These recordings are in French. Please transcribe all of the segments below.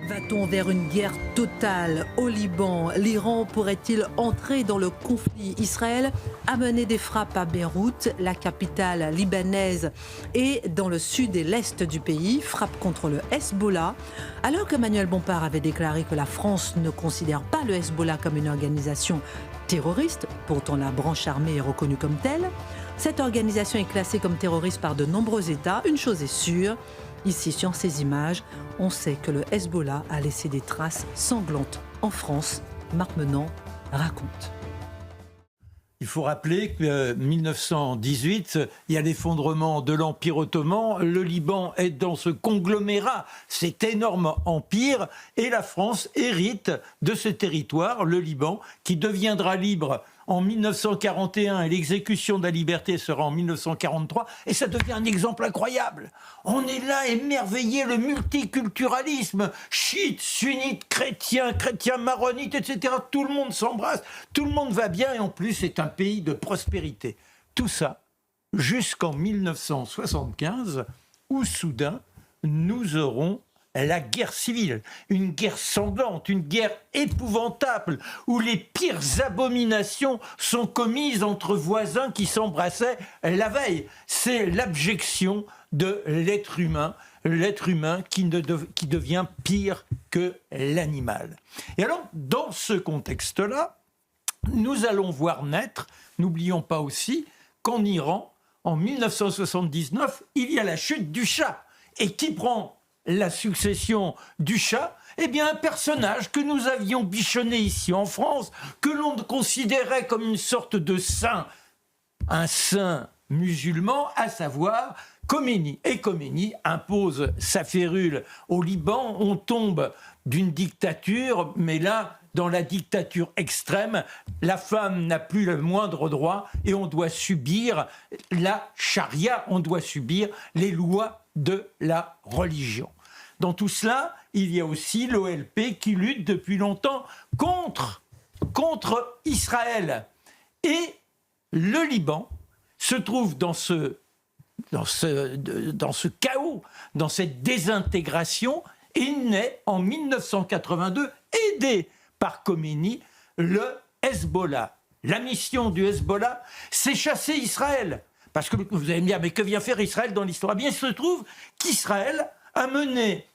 Va-t-on vers une guerre totale au Liban? L'Iran pourrait-il entrer dans le conflit? Israël a mené des frappes à Beyrouth, la capitale libanaise, et dans le sud et l'est du pays, frappe contre le Hezbollah. Alors que Manuel Bompard avait déclaré que la France ne considère pas le Hezbollah comme une organisation terroriste, pourtant la branche armée est reconnue comme telle, cette organisation est classée comme terroriste par de nombreux États. Une chose est sûre, ici, sur ces images, on sait que le Hezbollah a laissé des traces sanglantes en France. Marc Menant raconte. Il faut rappeler que 1918, il y a l'effondrement de l'Empire ottoman, le Liban est dans ce conglomérat, cet énorme empire, et la France hérite de ce territoire, le Liban, qui deviendra libre en 1941 et l'exécution de la liberté sera en 1943, et ça devient un exemple incroyable. On est là émerveillé, le multiculturalisme, chiites, sunnites, chrétiens, maronites, etc. Tout le monde s'embrasse, tout le monde va bien, et en plus c'est un pays de prospérité. Tout ça jusqu'en 1975, où soudain nous aurons la guerre civile, une guerre sanglante, une guerre épouvantable, où les pires abominations sont commises entre voisins qui s'embrassaient la veille. C'est l'abjection de l'être humain qui devient pire que l'animal. Et alors, dans ce contexte-là, nous allons voir naître, n'oublions pas aussi, qu'en Iran, en 1979, il y a la chute du Shah. Et qui prend la succession du Shah? Eh bien, un personnage que nous avions bichonné ici en France, que l'on considérait comme une sorte de saint, un saint musulman, à savoir Khomeini. Et Khomeini impose sa férule au Liban. On tombe d'une dictature, mais là, dans la dictature extrême, la femme n'a plus le moindre droit et on doit subir la charia, on doit subir les lois de la religion. Dans tout cela, il y a aussi l'OLP qui lutte depuis longtemps contre Israël. Et le Liban se trouve dans ce chaos, dans cette désintégration, et naît en 1982, aidé par Khomeini, le Hezbollah. La mission du Hezbollah, c'est chasser Israël. Parce que vous allez me dire, mais que vient faire Israël dans l'histoire? Eh bien, il se trouve qu'Israël a mené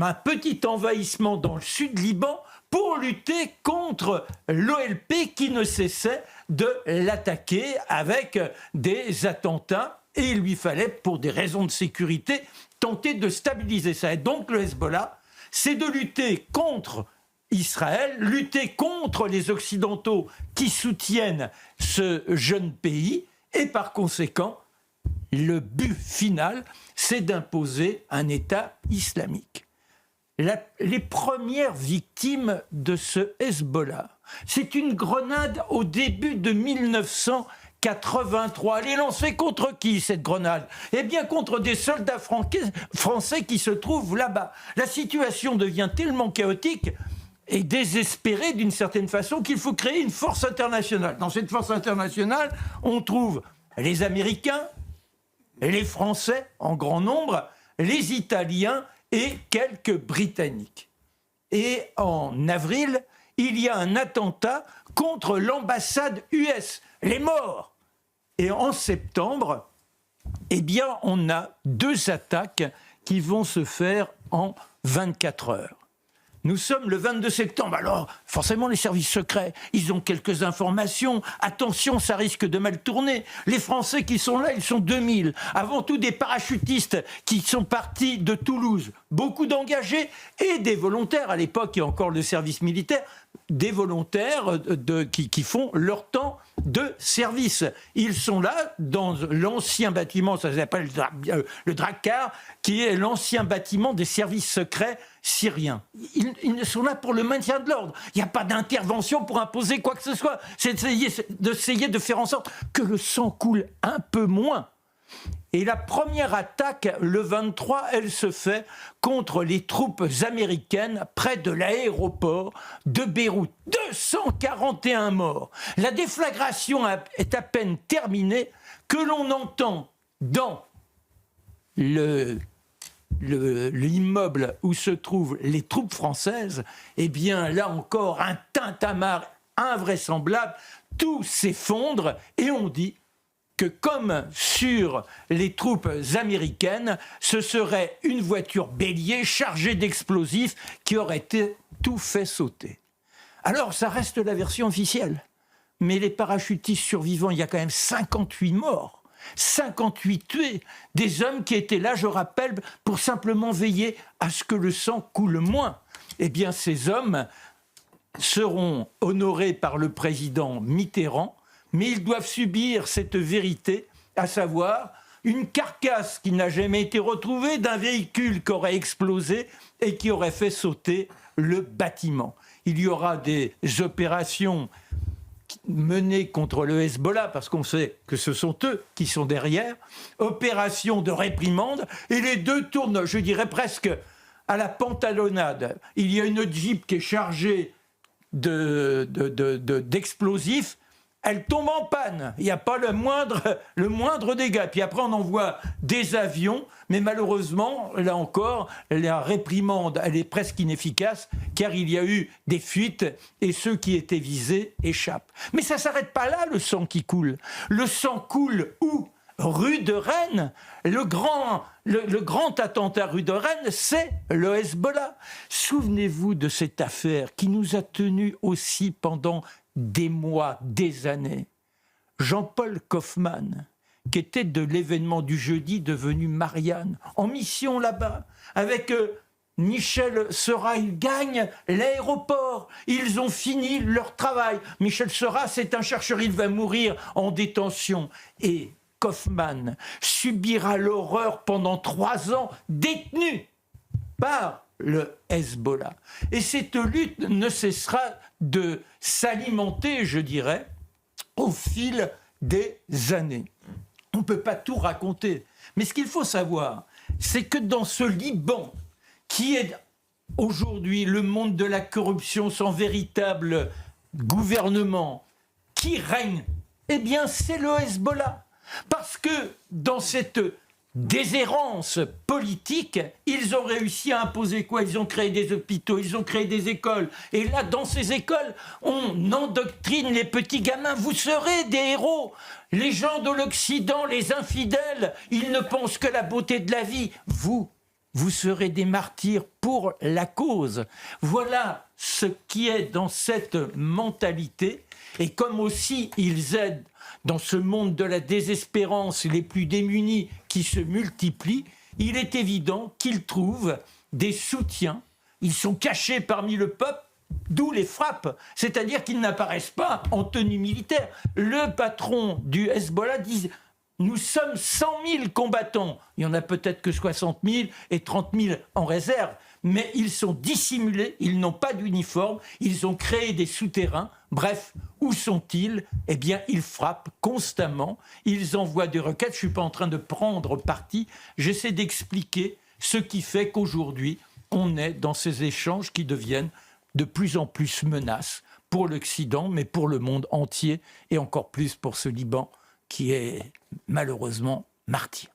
un petit envahissement dans le sud Liban pour lutter contre l'OLP qui ne cessait de l'attaquer avec des attentats. Et il lui fallait, pour des raisons de sécurité, tenter de stabiliser ça. Et donc le Hezbollah, c'est de lutter contre Israël, lutter contre les Occidentaux qui soutiennent ce jeune pays, et par conséquent, le but final, c'est d'imposer un État islamique. Les premières victimes de ce Hezbollah, c'est une grenade au début de 1983. Elle est lancée contre qui, cette grenade? Eh bien, contre des soldats français qui se trouvent là-bas. La situation devient tellement chaotique et désespérée d'une certaine façon qu'il faut créer une force internationale. Dans cette force internationale, on trouve les Américains, les Français en grand nombre, les Italiens et quelques Britanniques. Et en avril, il y a un attentat contre l'ambassade US, les morts. Et en septembre, eh bien, on a 2 attaques qui vont se faire en 24 heures. Nous sommes le 22 septembre, alors forcément les services secrets, ils ont quelques informations. Attention, ça risque de mal tourner. Les Français qui sont là, ils sont 2000. Avant tout des parachutistes qui sont partis de Toulouse. Beaucoup d'engagés et des volontaires. À l'époque, il y a encore le service militaire. Des volontaires qui font leur temps de service. Ils sont là dans l'ancien bâtiment, ça s'appelle le Drakkar, qui est l'ancien bâtiment des services secrets syriens. Ils sont là pour le maintien de l'ordre. Il n'y a pas d'intervention pour imposer quoi que ce soit. C'est d'essayer de faire en sorte que le sang coule un peu moins. Et la première attaque, le 23, elle se fait contre les troupes américaines près de l'aéroport de Beyrouth. 241 morts. La déflagration est à peine terminée que l'on entend dans le l'immeuble où se trouvent les troupes françaises, eh bien là encore un tintamarre invraisemblable, tout s'effondre et on dit que comme sur les troupes américaines, ce serait une voiture bélier chargée d'explosifs qui aurait tout fait sauter. Alors ça reste la version officielle, mais les parachutistes survivants, il y a quand même 58 morts. 58 tués, des hommes qui étaient là, je rappelle, pour simplement veiller à ce que le sang coule moins. Eh bien, ces hommes seront honorés par le président Mitterrand, mais ils doivent subir cette vérité, à savoir une carcasse qui n'a jamais été retrouvée d'un véhicule qui aurait explosé et qui aurait fait sauter le bâtiment. Il y aura des opérations menée contre le Hezbollah, parce qu'on sait que ce sont eux qui sont derrière, opération de réprimande, et les deux tournent, je dirais presque à la pantalonnade. Il y a une Jeep qui est chargée d'explosifs, elle tombe en panne, il n'y a pas le moindre dégât. Puis après on envoie des avions, mais malheureusement, là encore, la réprimande, elle est presque inefficace, car il y a eu des fuites et ceux qui étaient visés échappent. Mais ça ne s'arrête pas là, le sang qui coule. Le sang coule où ? Rue de Rennes. Le grand attentat rue de Rennes, c'est le Hezbollah. Souvenez-vous de cette affaire qui nous a tenus aussi pendant des mois, des années. Jean-Paul Kaufmann, qui était de l'événement du jeudi devenu Marianne, en mission là-bas, avec Michel Seurat, ils gagnent l'aéroport, ils ont fini leur travail. Michel Seurat, c'est un chercheur, il va mourir en détention. Et Kaufmann subira l'horreur pendant 3 ans, détenu par le Hezbollah. Et cette lutte ne cessera de s'alimenter, je dirais, au fil des années. On ne peut pas tout raconter. Mais ce qu'il faut savoir, c'est que dans ce Liban, qui est aujourd'hui le monde de la corruption sans véritable gouvernement, qui règne, eh bien c'est le Hezbollah. Parce que dans cette déshérence politique, ils ont réussi à imposer quoi ? Ils ont créé des hôpitaux, ils ont créé des écoles. Et là, dans ces écoles, on endoctrine les petits gamins. Vous serez des héros. Les gens de l'Occident, les infidèles, ils ne pensent que la beauté de la vie. Vous serez des martyrs pour la cause. Voilà ce qui est dans cette mentalité. Et comme aussi ils aident dans ce monde de la désespérance les plus démunis qui se multiplient, il est évident qu'ils trouvent des soutiens. Ils sont cachés parmi le peuple, d'où les frappes. C'est-à-dire qu'ils n'apparaissent pas en tenue militaire. Le patron du Hezbollah dit « Nous sommes 100 000 combattants. Il y en a peut-être que 60 000 et 30 000 en réserve. Mais ils sont dissimulés, ils n'ont pas d'uniforme, ils ont créé des souterrains. Bref, où sont-ils ? Eh bien, ils frappent constamment, ils envoient des requêtes. Je ne suis pas en train de prendre parti, j'essaie d'expliquer ce qui fait qu'aujourd'hui, on est dans ces échanges qui deviennent de plus en plus menaces pour l'Occident, mais pour le monde entier, et encore plus pour ce Liban qui est malheureusement martyr.